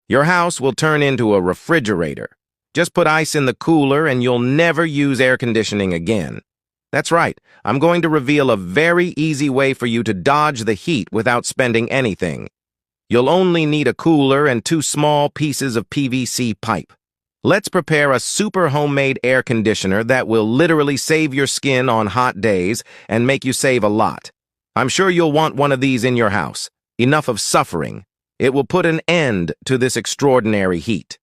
Your house will turn into a refrigerator. Just put ice in the cooler and you'll never use air conditioning again. That's right, I'm going to reveal a very easy way for you to dodge the heat without spending anything. You'll only need a cooler and 2 small pieces of PVC pipe. Let's prepare a super homemade air conditioner that will literally save your skin on hot days and make you save a lot. I'm sure you'll want one of these in your house. Enough of suffering. It will put an end to this extraordinary heat.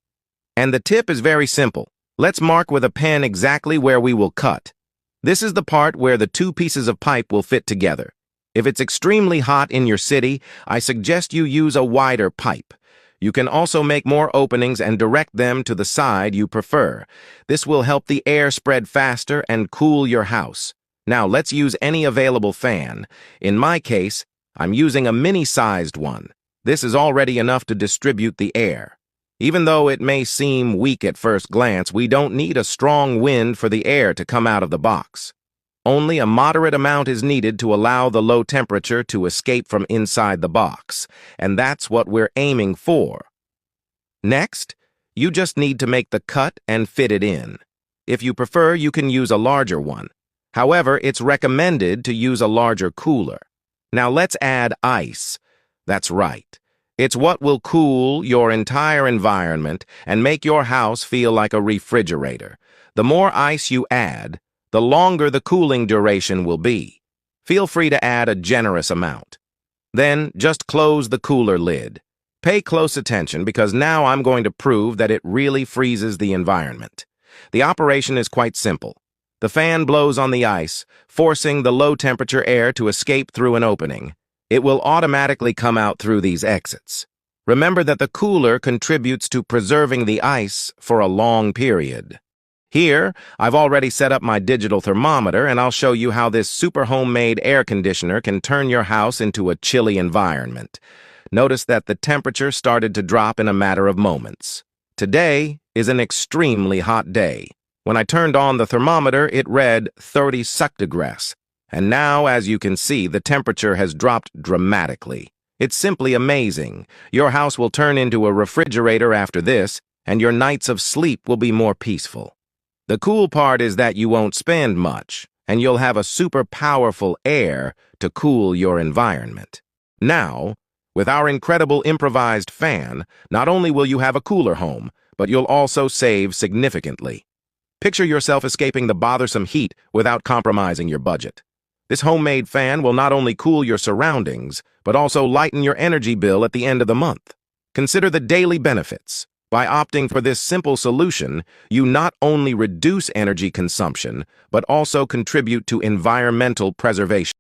And the tip is very simple. Let's mark with a pen exactly where we will cut. This is the part where the 2 pieces of pipe will fit together. If it's extremely hot in your city, I suggest you use a wider pipe. You can also make more openings and direct them to the side you prefer. This will help the air spread faster and cool your house. Now let's use any available fan. In my case, I'm using a mini-sized one. This is already enough to distribute the air. Even though it may seem weak at first glance, we don't need a strong wind for the air to come out of the box. Only a moderate amount is needed to allow the low temperature to escape from inside the box, and that's what we're aiming for. Next, you just need to make the cut and fit it in. If you prefer, you can use a larger one. However, it's recommended to use a larger cooler. Now let's add ice. That's right. It's what will cool your entire environment and make your house feel like a refrigerator. The more ice you add, the longer the cooling duration will be. Feel free to add a generous amount. Then, just close the cooler lid. Pay close attention because now I'm going to prove that it really freezes the environment. The operation is quite simple. The fan blows on the ice, forcing the low-temperature air to escape through an opening. It will automatically come out through these exits. Remember that the cooler contributes to preserving the ice for a long period. Here, I've already set up my digital thermometer, and I'll show you how this super homemade air conditioner can turn your house into a chilly environment. Notice that the temperature started to drop in a matter of moments. Today is an extremely hot day. When I turned on the thermometer, it read 30 centigrade. And now, as you can see, the temperature has dropped dramatically. It's simply amazing. Your house will turn into a refrigerator after this, and your nights of sleep will be more peaceful. The cool part is that you won't spend much, and you'll have a super powerful air to cool your environment. Now, with our incredible improvised fan, not only will you have a cooler home, but you'll also save significantly. Picture yourself escaping the bothersome heat without compromising your budget. This homemade fan will not only cool your surroundings, but also lighten your energy bill at the end of the month. Consider the daily benefits. By opting for this simple solution, you not only reduce energy consumption, but also contribute to environmental preservation.